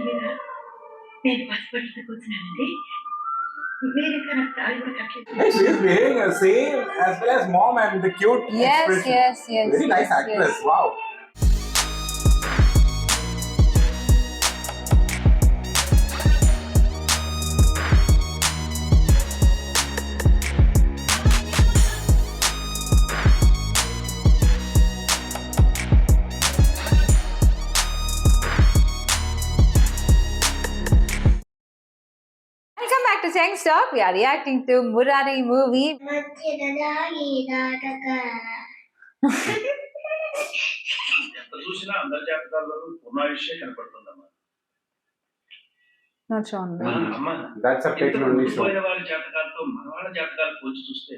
మీద నేను పసిపట్టుకు కూర్చున్నానండి. మీరు ఇక్కడ నాకు తాళి కట్టలేదు. She is behaving the same as well as mom and the cute expression. Yes. Very nice actress. Wow. Welcome back to Cheng Stop. We are reacting to Murari movie. ఎంత చూసినా అందరి జాతకాల్లోనూ పూర్ణాయుష్యే కనపడుతుందమ్మా. Not shown. అమ్మా, That's a fake only show. పోయిన వాళ్ళ జాతకాలతో మన వాళ్ళ జాతకాలు పోల్చి చూస్తే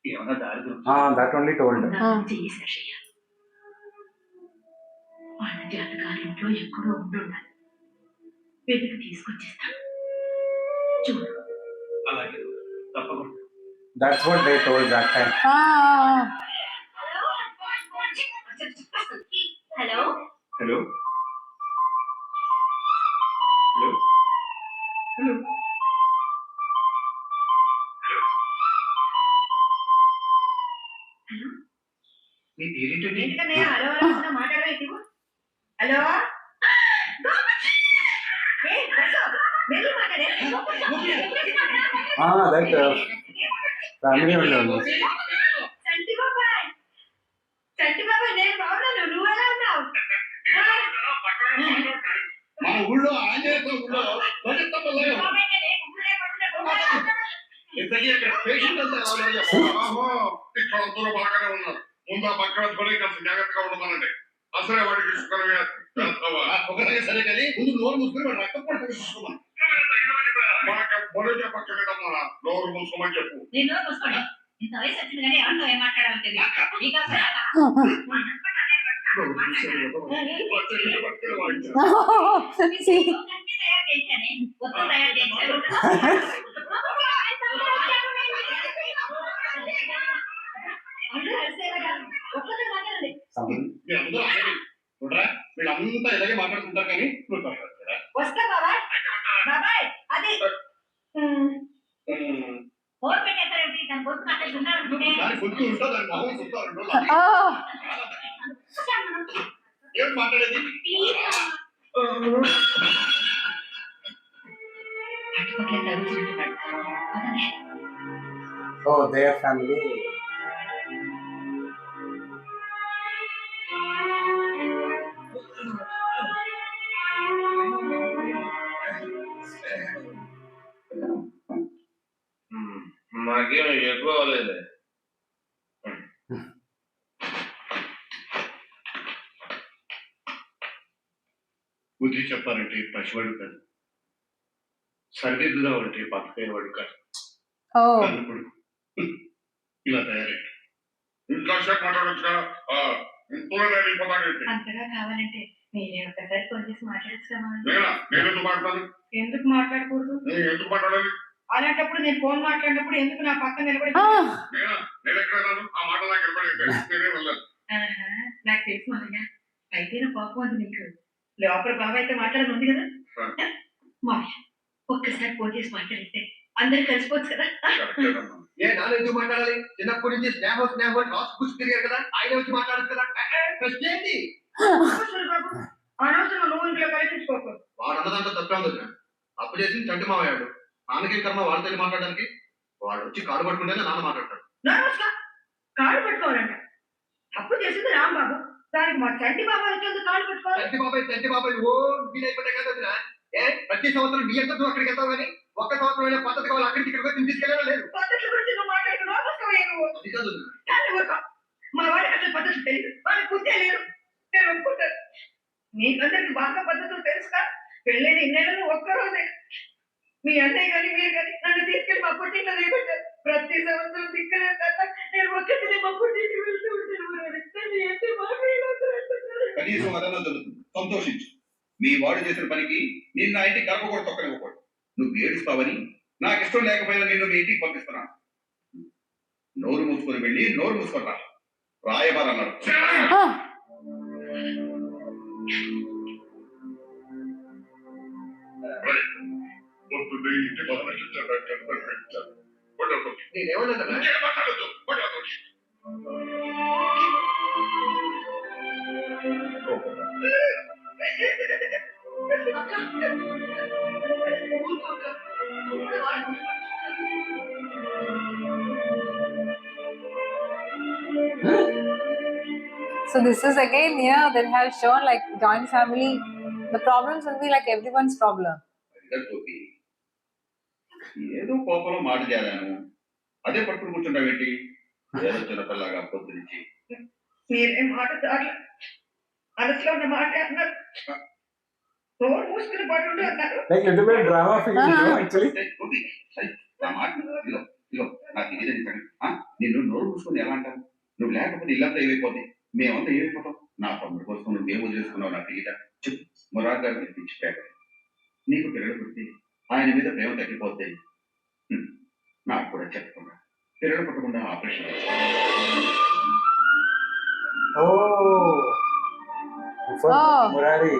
ఏమన్నా దారి దొరుకుతుంది. That only told. చెయ్యి శశయ్య. వాళ్ళ జాతకాలు ఇంట్లో ఎక్కడో ఉండుండాలి. వెతికి తీసుకొచ్చేస్తా. చూడు. అలాగే తప్పకుండా. That's what they told that time. Hello hello hello hello hello మీ పేరేంటండి? ఎందుకనే హలో హలో మాట్లాడలేదు. Hello That family only. సంటి బాబాయ్ నేను బాగున్నాను. నువ్వు ఎలా ఉన్నావు? మా ఊళ్ళో ఆంజనేయ ఊళ్ళో ఇంతకీ అక్కడ పేషెంట్ అంతా ఇక్కడ అందరూ బాగానే ఉన్నారు. ముందు ఆ పక్కన కొని కాస్త జాగ్రత్తగా ఉండమనండి. అసలే వాడికి ఒకసారి సరే కానీ ముందు నోరు మూసుకొని వాడు రక్తం కూడా చూసుకోమని మొదలు చెప్పక్కర్లేదమ్మా. నోరు మూసుకోమని చెప్పు. నేను నోరు మూసుకోండి. ఇంత వయసు వచ్చింది కానీ ఎవరితో ఏం మాట్లాడాలో తెలియదు. వీళ్ళంతా ఇలాగే మాట్లాడుకుంటారు కానీ వస్తా బాబాయ్. బాబాయ్ అది ఫోన్ పెట్టేసారేంటి? దాని పొద్దు మాట్లాడుతున్నారు. దాని గుర్తు ఉంటా దాని మొహం చూస్తారు ఏం మాట్లాడేది? Oh, their family. నాకేం ఎక్కువ అవ్వలేదు. బుద్ధి చెప్పాలంటే పసివాడు కాదు, సరిదిద్దుగా ఉంటే బతకేవాడు కాదు. ఇప్పుడు ఇలా తయారైంది. ఇంకా సేపు మాట్లాడొచ్చుగా. అంతగా కావాలంటే మీరే ఒక్కసారి ఫోన్ చేసి మాట్లాడచ్చు కదా. నేను ఎందుకు మాట్లాడాలి? ఎందుకు మాట్లాడకూడదు? ఎందుకు మాట్లాడాలి? అలాంటప్పుడు నేను ఫోన్ మాట్లాడినప్పుడు ఎందుకు నా పక్కన నిలబడి? నేను ఎక్కడ ఆ మాట నాకు నేనే వెళ్ళాను. నాకు తెలుసు మామయ్య. అయితే నా కోపం ఉంది నీకు. లోపల బాబాయ్ అయితే మాట్లాడదు ఉంది కదా. మామయ్య ఒక్కసారి ఫోన్ చేసి మాట్లాడితే అందరు కలిసిపోవచ్చు కదా. ఏ నాన్న ఎందుకు మాట్లాడాలి? చిన్నప్పటి నుంచి స్నేహం హాస్పిటల్ తిరిగారు కదా, ఆయన వచ్చి మాట్లాడచ్చు కదా. ఏంటి అనవసరం నువ్వు ఇంట్లో కలిసించుకోకు. వాడు అన్నదంతా తప్పే ఉంది. అప్పు చేసి చంటి మావయ్యాడు. నాన్నకి కర్మ వాడితో మాట్లాడడానికి. వాడు వచ్చి కాడు పట్టుకుంటేనే నాన్న మాట్లాడతాడు. కాడు పట్టుకోవాలంట. తప్పు చేసింది రాంబాబు. దానికి మా చంటి బాబాయ్ వచ్చేందుకు కాడు పట్టుకోవాలి. చంటి బాబాయ్ ఓ వీలైపోతే కదా. ఏ ప్రతి సంవత్సరం నీ ఎంత అక్కడికి వెళ్తావు కానీ ఒక్క సంవత్సరం పద్ధతి కావాలి అక్కడికి ఇక్కడికి తీసుకెళ్ళా లేదు. పద్ధతుల గురించి నువ్వు మాట్లాడుతున్నావు. మా వాడికి అసలు పద్ధతులు తెలియదు. వాళ్ళకి బుద్ధే లేదు. నేను ఒప్పుకుంటాను. మీకందరికి బాగా పద్ధతులు తెలుసుగా. పెళ్ళైన ఇన్నేళ్ళలో ఒక్కరోజే మీ అన్నయ్య కానీ మీరు కానీ నన్ను తీసుకెళ్ళి మా పుట్టింట్లో దిగబెట్టారు. ప్రతి సంవత్సరం దిక్కలే కదా నేను ఒక్కటిని మా పుట్టింటికి వెళ్తూ ఉంటాను. కనీసం అదన్నా జరుగుతుంది. సంతోషించు. మీ వాడు చేసిన పనికి నేను నా ఇంటికి గడప కూడా తొక్కనివ్వకూడదు. నువ్వు ఏడుస్తావని నాకు ఇష్టం లేకపోయినా నేను మీ ఇంటికి పంపిస్తున్నాను. నోరు మూసుకొని వెళ్ళి నోరు మూసుకొని రా. రాయబార అన్నాడు. పోతుంది ఇంటి పనులు పెట్టారు నేనేమన్నా మాట్లాడద్దు So this is again, that has shown like joint family, the problems will be like everyone's problem. ఏదో కోపంలో మాట చేరాను అదే పట్టుకుని కూర్చుంటావేంటి ఏదో చిన్నపిల్లగా పొద్దు నుంచి మీరేం మాట చాల మనసులో ఉన్న మాట అన్నారు నోరు మూసుకుని పడుండు అన్నారు. Like little bit drama feeling, actually. నా మాట ఇదిగో ఇదిగో నాకు తెలియదని సంగతి నిన్ను నోరు మూసుకుని ఎలా అంటాను? నువ్వు లేకపోతే ఇల్లంతా ఏమైపోతుంది, మేమంతా ఏమైపోతాం. నా తమ్ముడు కోసం నువ్వేం వదిలేసుకున్నావు నాకు తెలియదా? చెప్పు. మురార్ గారు తెప్పించిపోయాడు. నీకు పిల్లలు పుట్టి ఆయన మీద ప్రేమ తగ్గిపోతే నాకు కూడా చెప్పకుండా పిల్లలు పుట్టకుండా ఆపరేషన్ Oh, for Murari.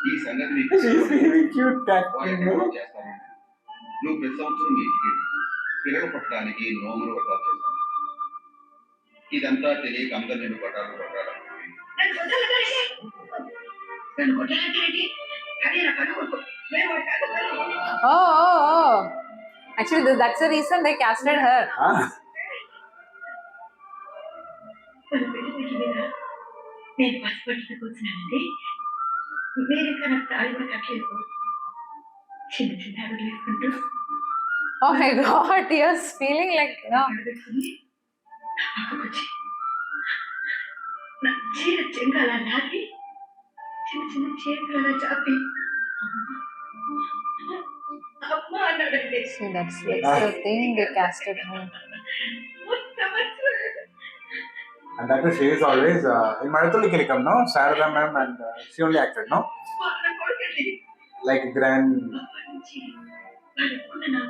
ఈ సంగతి She's really cute, that చేస్తాను. నువ్వు ప్రతి సంవత్సరం మీ ఇంటికి పిల్లలు పుట్టడానికి నోములు వ్రతాలు చేస్తాను. ఇదంతా తెలియక అందరు నేను కొట్టాలి నన్ను కొట్టాలంటే అదే నా కన్ను కొడుకు మేము Oh. Actually, that's the reason they casted her. మన పెళ్లి పెళ్లి మీద నేను పసిపట్టుకు కూర్చున్నానండి. మీరు ఇంకా నాకు తాళి కూడా కట్టలేదు. చిన్న చిన్న అడుగులు వేసుకుంటూ Oh my God, you're feeling like, పెట్టుకుని పక్కకు వచ్చి నా చీర చెంగాల నాటి చిన్న చిన్న చేతుల చాపి అమ్మ అన్నాడండి. see, that's the thing, they casted her. And that is, she is always in Maratuli Kilikam, no? Sarada ma'am, and she only acted, no? Like grand.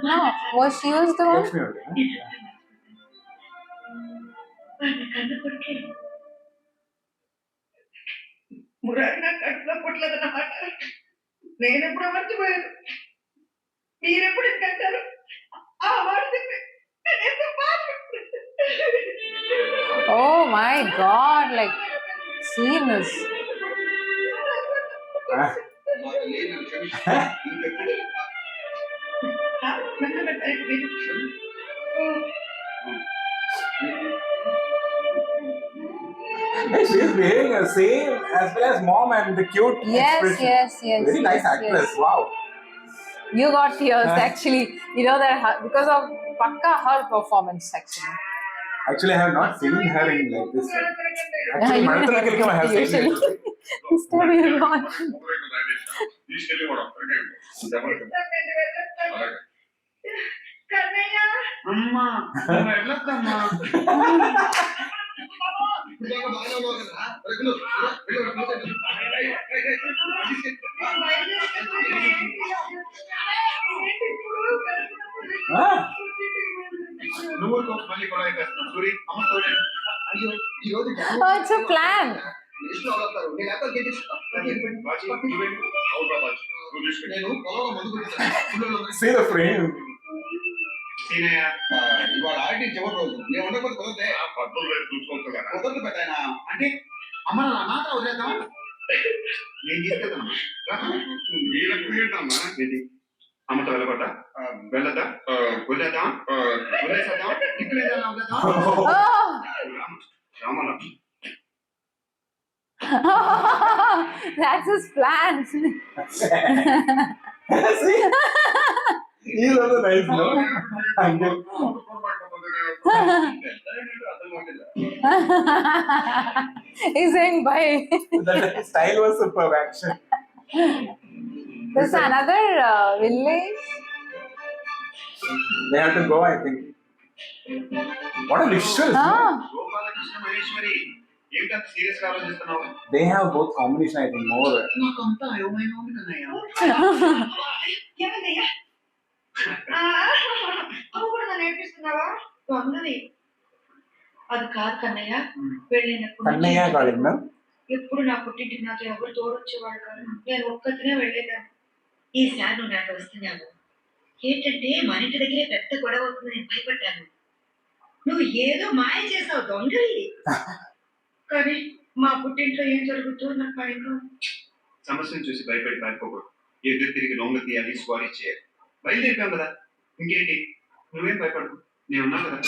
No, was she was the one? Lakshmi only, no? Murari నాకు కడుపులో పుట్టలేదన్నమాట. నేనెప్పుడు మర్చిపోయాను, మీరెప్పుడు కట్టారు ఆ మాట చెప్పి నేను ఎంత బాధపడుతున్నాను. Oh my God, like, seen this. Hey, she is behaving the same as well as mom and the cute expression. Yes. Very nice actress. Wow. You got tears actually. You know that because of Pakka her performance actually. Actually, I have not seen her in like this. Actually, you Maratuli Kilikam I have seen usually. it. This time you gone. తీసుకెళ్ళి వాడు అక్కడికే కన్నయ్య అమ్మా వెళ్ళొద్దమ్మా నువ్వు మళ్ళీ కూడా అయిపోతున్నావు సూరి అమ్మ సూరి అయ్యో ఈ రోజు Oh, it's a plan. నేను ఎక్కడ నేను పొలంలో ముందు See the frame. ఇవాళ ఆడిటి చివరి రోజు నేను ఉండకపోతే కుదరదే పద్ధతులు రేపు చూసుకోవచ్చు కదా. కుదరదు పెద్దాయన అంటే అమ్మ నా మాత్రం వదిలేద్దాం నేను తీసుకెళ్తాను వీళ్ళకి ఏంటమ్మా అమ్మతో వెళ్ళబడ్డా వెళ్ళదా వదిలేద్దాం వదిలేసేద్దాం ఇప్పుడు ఏదైనా వదిలేద్దాం Oh. రామల That's his plan. See? He's also nice, no? Uncle. He's saying bye. That style was superb, action. There's another village. They have to go, I think. What a visual. Gopalakrishna Maheshwari ఏంటంత సీరియస్ గా ఆలోచిస్తున్నావు They have both combination, I think, more. నాకు అంతా అయోమయంగా ఉంది కన్నయ్య ఏమన్నయ్యా అమ్మ కూడా నన్ను నేర్పిస్తున్నావా? దొంగది అది కాదు కన్నయ్య. వెళ్ళినప్పుడు Kannaya calling them. ఎప్పుడు నా పుట్టింటికి నాకు ఎవరు తోడొచ్చేవాడు కాదు. నేను ఒక్కతినే వెళ్ళేదాన్ని. ఈసారి నువ్వు నాతో వస్తున్నావు. ఏంటంటే మన ఇంటి దగ్గరే పెద్ద గొడవ అవుతుంది, నేను భయపడ్డాను. నువ్వు ఏదో మాయ చేసావు దొంగలి. కానీ మా పుట్టింట్లో ఏం జరుగుతుందో నాకు భయంగా ఉంది. సమస్యను చూసి భయపడి పారిపోకూడదు. ఎదురు తిరిగి లొంగ తీయాలి, స్వారీ చేయాలి. బయలుదేరిపాం కదా, ఇంకేంటి, నువ్వేం భయపడకు, నేను ఉన్నా కదా.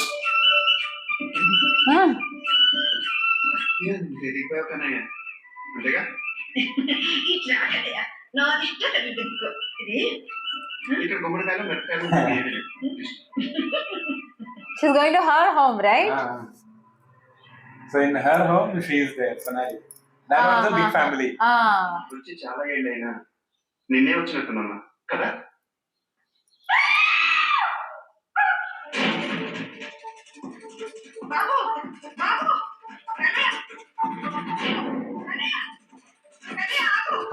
దిగిపోయావు కన్నయ్య, అంతేగా. ఇట్లా కదయ్యా, నా ఇష్టం దిగుకో. ఇది ఇక్కడ గుమ్మడికాయలు మిరపకాయలు. She's going to her home, right? So in her home, she is there, Sonali. That was a big family. వచ్చి చాలా ఏళ్ళైనా నిన్నే వచ్చినట్టున్నా కదా. బాబు బాబు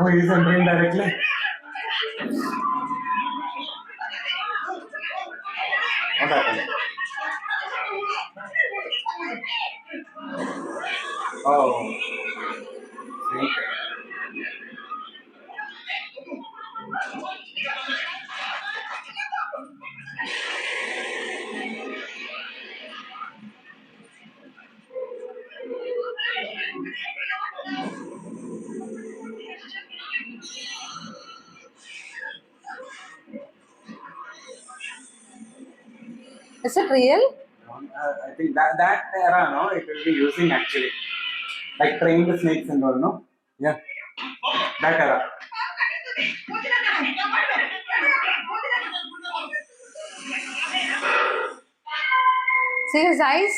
Oh, he's entering directly. What happened? Oh. See? Is it real? I think that era, no, it will be using actually. Like trained snakes and all, no? Yeah. That era. See his eyes?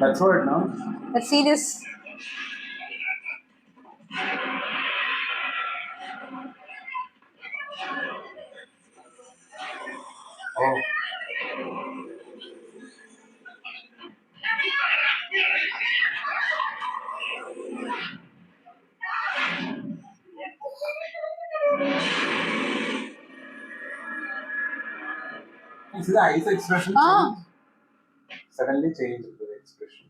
That's what, no? Let's see this. Oh. See the eyes expression change? Suddenly change the expression.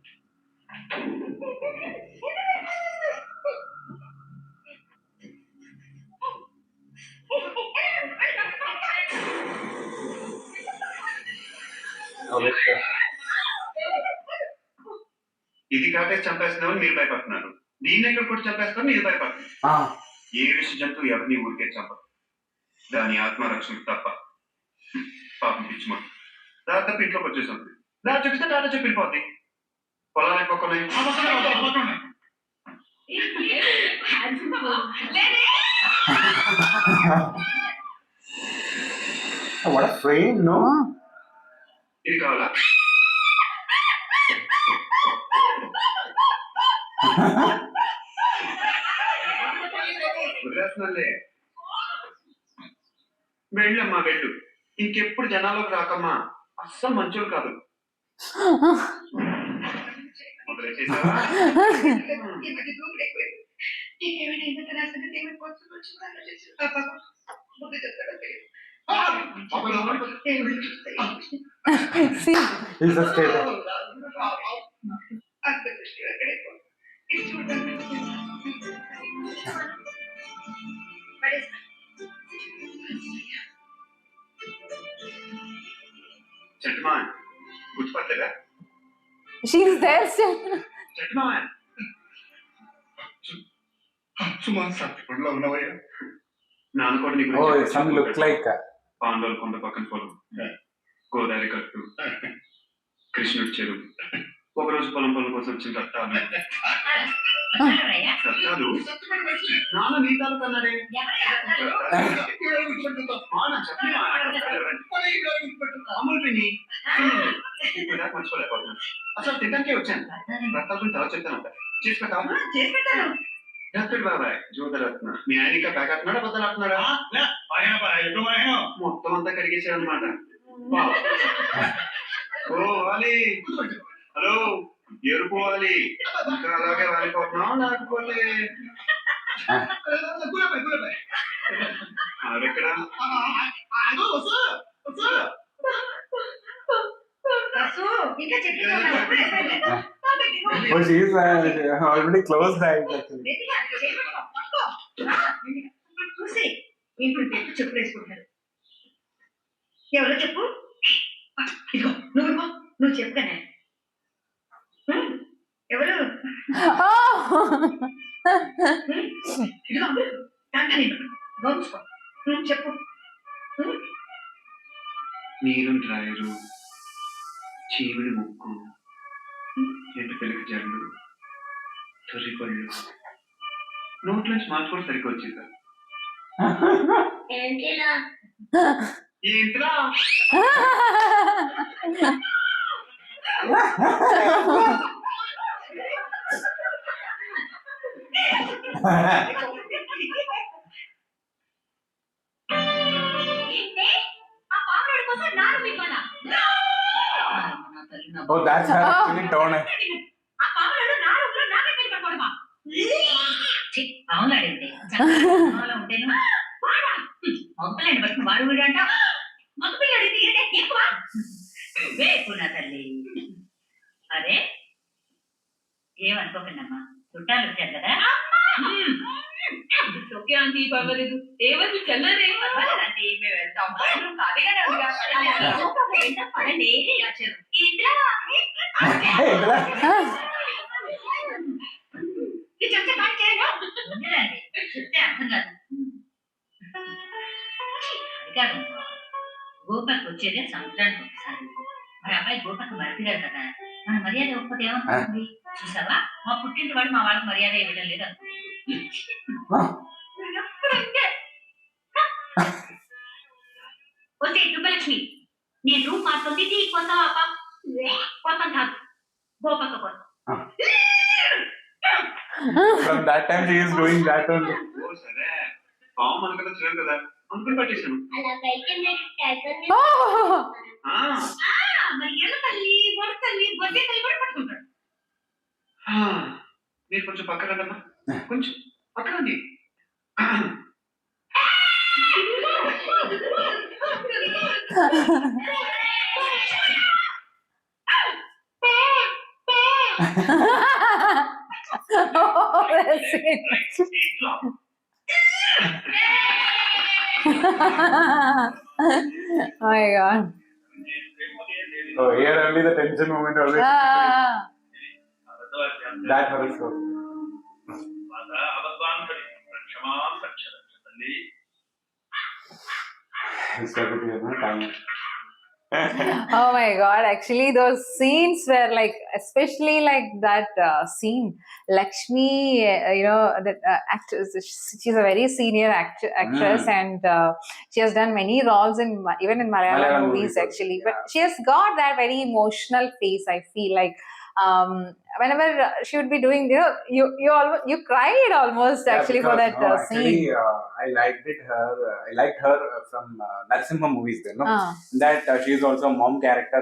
Oh, let's go. ఇది కాకేసి చంపేస్తున్నామని మీరు భయపడుతున్నారు, దీన్ని ఎక్కడ కొట్టి చంపేస్తామని మీరు భయపడుతున్నారు. Ah. ఏ విష జంతువు ఎవరిని ఊరికే చంపదు, దాని ఆత్మరక్షణకు తప్ప. పాపం పిచ్చిమా దాని తప్ప ఇంట్లోకి వచ్చేసింది, దాని చూపిస్తే దాని చెప్పిపోద్ది. పొలాలు ఎక్కువ ఉన్నాయి. What a frame, no? ఇది కావాలా? వదిలేస్తున్నానులే, వెళ్ళమ్మా వెళ్ళు. ఇంకెప్పుడు జనాల్లోకి రాకమ్మా, అస్సలు మంచోళ్ళు కాదు. వదిలేసేసావా? నీకేమైనా ఇంత రాసిన దేవుడి కోసం వచ్చిందో ఆలోచించు. పాప ముందు చెప్తాడో తెలియదు. See? He's a state. అంత దృష్టి ఎక్కడే పోదు. ఇది చూడండి. చెట్టుమా గుర్తుపట్టలేదా? She's there still. చెట్టుమా సుమారు సత్తిపడిలో ఉన్నవయ్యా. నాన్న కూడా నీ Oh, గురించి some look like. పాండవులు కొండ పక్కన పొలం, గోదావరి కట్టు, కృష్ణుడి చెరువు. ఒకరోజు పొలం పనుల కోసం వచ్చిన రక్తాలు నాన్న నీ తాలూకు అన్నాడే. అమూల్ పిన్ని ఇప్పుడు దాకా మర్చిపోలేకపోతున్నాను. అసలు తింటానికే వచ్చాను. రక్తాల గురించి తర్వాత చెప్తాను. చేసి పెట్టావా? చేసి పెట్టాను. డాక్టర్ బాబాయ్ జ్యోతిరత్న మీ ఆయన ఇంకా బ్యాక్ అవుతున్నాడా బద్దలు అవుతున్నాడా? మొత్తం అంతా కడిగేశాడు అనమాట. ఓ వాలి, హలో ఎరుపు వాలి, ఇంకా అలాగే వాలిపోతున్నాం. లేకపోతే ఆడెక్కడ? ఇంకా చెప్పి Oh, she's already closed eyes actually. గట్టిగా చేయబట్టుకో, పట్టుకో. చూసి ఇప్పుడు తెచ్చి చెప్పు వేసుకుంటారు. ఎవరో చెప్పు. ఇదిగో నువ్వు చెప్పుకనే. ఎవరు? Oh. ఇదిగో దాంట్లో గౌన్సుకో. చెప్పు. నీరు డ్రాయరు, చీవిడి ముక్కు, ఎంటుకలకి జల్లు, తొరి పళ్ళు, నోట్లోంచి మాట కూడా సరిగ్గా వచ్చిందా? ఏంట్రా? Oh, that's her actually tone. అవునాడండి ఉంటేను మొక్కలేని బట్టి వాడు వీడు అంట మగ పిల్లడితే ఎక్కువ వేపు నా తల్లి. అరే ఏమనుకోకండమ్మా, చుట్టాలు వచ్చారు కదా. ఓకే ఆంటీ, పర్వాలేదు. ఏమని చెల్లరే ఆంటీ, మేము వెళ్తాం. ఖాళీగానే పడండి. చెప్తే పని చేయండి. చెప్తే అర్థం కాదు. అది కాదు, గోపాకి వచ్చేదే సంవత్సరానికి ఒకసారి. మరి అబ్బాయి గోపాకి మరిపిగారు కదా, మన మర్యాద ఒక్కటి ఏమనుకుంటుంది చూసావా? మా పుట్టింటి వాడు మా వాళ్ళకి మర్యాద ఇవ్వడం లేదు. వస్తే దుబ్బలక్ష్మి, నేను రూమ్ మారుతుంది టీ కోసం కోసం కాదు, గోపక్క కోసం. From that time she is doing that only. ఓ సరే, పాము మనకన్నా చిరం కదా అనుకుని పట్టేశాను. Oh. మరి ఎల్ల తల్లి, బొడ తల్లి, బొడ్డే తల్లి కూడా పట్టుకుంటాడు. మీరు కొంచెం పక్కన రండమ్మా, కొంచెం పక్కన రండి. Oh, that's it. Oh my God. So here only the tension moment always. Ah. That was so. It's got to be a time. Oh my God. Actually, those scenes were like, especially like that scene. Lakshmi, that actress, she's a very senior actress, and she has done many roles in even in Malayalam movies actually. But she has got that very emotional face. I feel like whenever she would be doing, you cried almost actually for that scene. Actually, I liked her from Narasimha movies. There, no, that she is also a mom character,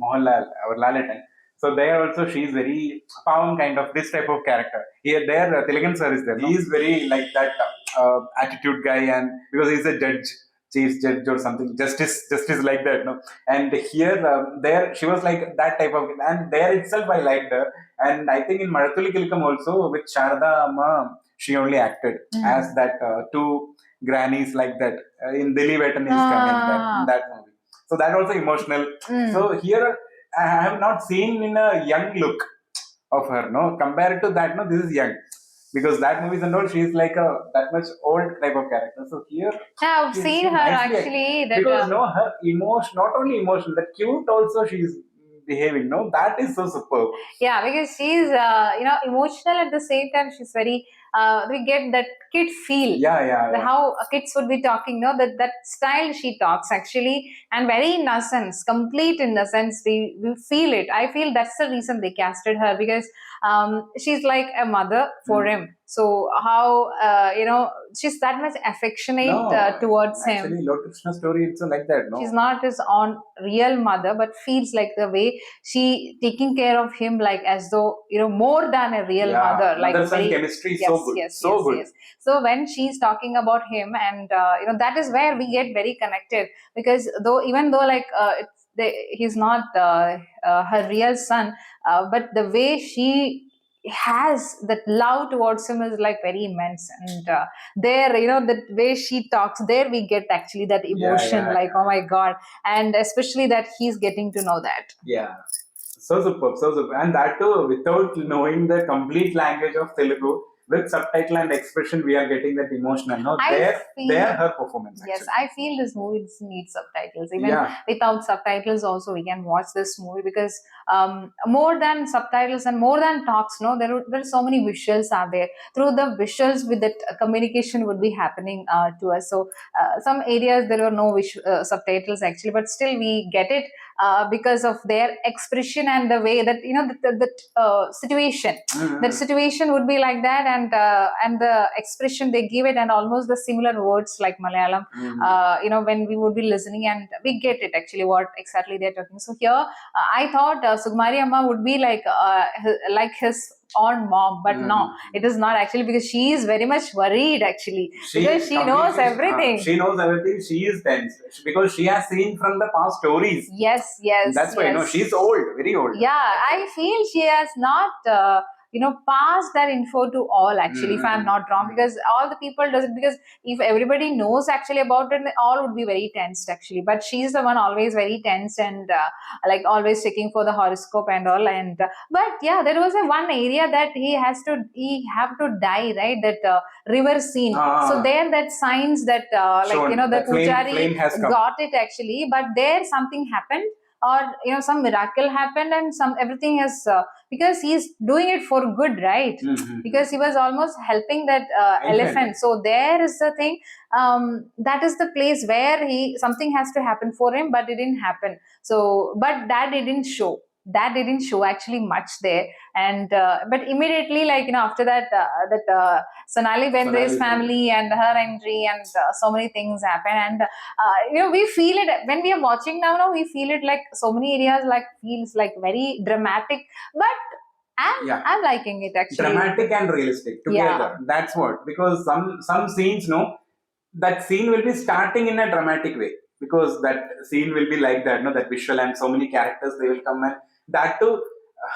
Mohanlal, our Lalaton. So there also she is very Pawan kind of this type of character. Here, there, Tilagan sir is there. No? He is very like that attitude guy, and because he's a judge, chief judge or something, justice like that, no. And here, there she was like that type of, and there itself I liked her. And I think in Marathuli Kilikam also with Sharada Amma, she only acted as that two grannies like that in Dilli Vetan is coming in that movie. So that also emotional. So here I have not seen in a young look of her, no. Compared to that, no, this is young. Because that movies and all, she is like a that much old type of character. So here, yeah, I've seen her actually. That, because no, her emotion, not only emotion, that cute also she is behaving. No, that is so superb. Yeah, because she's emotional at the same time. She's very we get that kid feel. Yeah. How kids would be talking, no, that style she talks actually, and very innocence, complete innocence. We feel it. I feel that's the reason they casted her, because she's like a mother for him. So how she's that much affectionate towards him. Actually, Lord Krishna story it's like that. No, she's not his own real mother, but feels like the way she taking care of him, like as though more than a real mother. Like mother-son chemistry is so good. Yes, so good. Yes. So when she's talking about him, and that is where we get very connected, because even though like he's not her real son, but the way she has that love towards him is like very immense. And there, the way she talks, there we get actually that emotion, like, oh my god. And especially that he's getting to know that. Yeah. So superb, so superb. And that too, without knowing the complete language of Telugu, with subtitle and expression, we are getting that emotional. No, I there feel- her performance. Yes, Actually. I feel this movie needs subtitles. Even Yeah. without subtitles, also we can watch this movie, because more than subtitles and more than talks, there are so many visuals are there. Through the visuals, with that communication would be happening to us. So some areas there were no subtitles actually, but still we get it because of their expression and the way that that situation. Mhm. That situation would be like that, and the expression they give it, and almost the similar words like Malayalam. Mhm. When we would be listening, and we get it actually what exactly they're talking. So here, I thought Sukumari Amma would be like his own mom, but no, Mhm. it is not actually, because she is very much worried actually, She because she knows completely- everything. she knows everything. She is tense because she has seen from the past stories. Yes. That's why, yes. she's old, very old. Yeah, I feel she has not passed that info to all actually, if I'm Mhm. not wrong, because all the people does it, because if everybody knows actually about it, then all would be very tensed actually, but she's the one always very tense, and like always checking for the horoscope and all. And but yeah, there was one area that he have to die, right? That river scene. Ah. So there, that signs that Shown. the The flame pujari has come. got it actually, but there something happened, or some miracle happened, and everything has because he's doing it for good, right? Mhm. Because he was almost helping that elephant. So there is the thing, that is the place where something has to happen for him, but it didn't happen. So but that didn't show actually much there. And but immediately, like after that, Sonali Bende's Sonali family and her entry, and so many things happen. And we feel it when we are watching now. We feel it like so many areas like feels like very dramatic, but I'm liking it actually. Dramatic and realistic together. That's what, because some scenes, that scene will be starting in a dramatic way, because that scene will be like that, that visual, and so many characters they will come, and that too,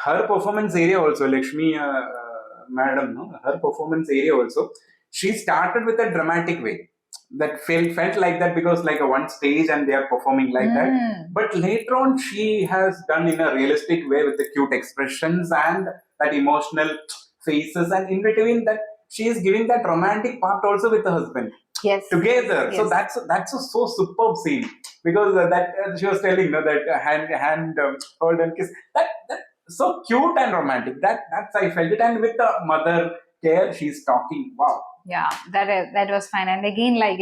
her performance area also, Lakshmi madam, her performance area also, she started with a dramatic way that felt like that, because like a one stage and they are performing like that. But later on, she has done in a realistic way with the cute expressions and that emotional faces, and in between that she is giving that romantic part also with the husband. Yes. Together. Yes. So that's a so superb scene, because that she was telling that hand hold and kiss, that so cute and romantic. That's I felt it, and with the mother care, she's talking. Wow. Yeah, that was fine. And again, like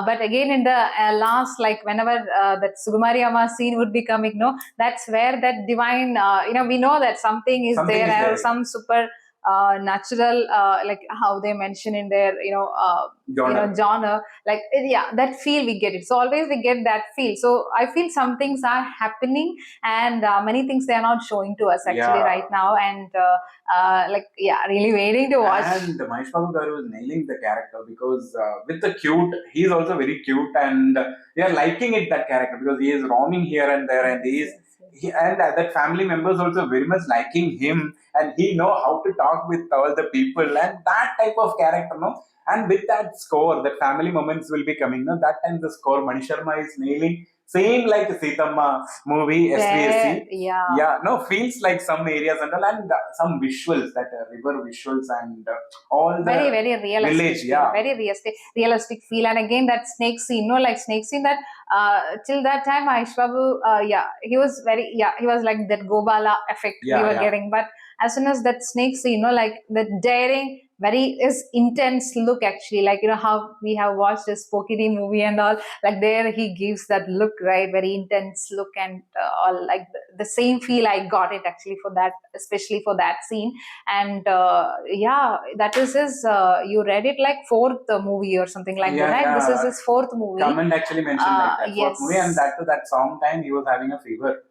but again in the last, like whenever that Sukumari Amma scene would be coming, that's where that divine, we know that something is Something there, is there. some super natural, like how they mention in their genre, like that feel we get it. So always we get that feel. So I feel some things are happening, and many things they are not showing to us actually right now. And really waiting to watch. And Mahesh Babu garu is nailing the character, because with the cute, he's also very cute, and they are liking it, that character, because he is roaming here and there, and and that family members also very much liking him, and he know how to talk with all the people, and that type of character, and with that score, that family moments will be coming, that time the score Mani Sharma is nailing, same like Seethamma movie, SVSC. Feels like some areas and all, and some visuals, that river visuals, and all the very very realistic village, feel, very realistic feel. And again that snake scene, like snake scene, that till that time Mahesh Babu, he was like that Gobala effect we were getting. But as soon as that snake scene, like the daring, very is intense look actually, like how we have watched this Pokiri movie and all, like there he gives that look, right? Very intense look, and all like the same feel I got it actually for that, especially for that scene. And that is his you read it like fourth movie or something like that, right? This is his fourth movie. Comment actually mentioned like that, fourth movie, and that to that song time he was having a fever.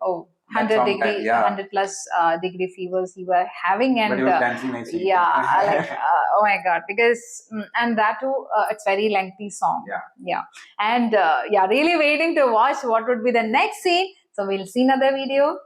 100 plus degree fevers he were having, and but he was dancing nicely. like oh my god, because and that too, it's very lengthy song. And really waiting to watch what would be the next scene. So we'll see another video.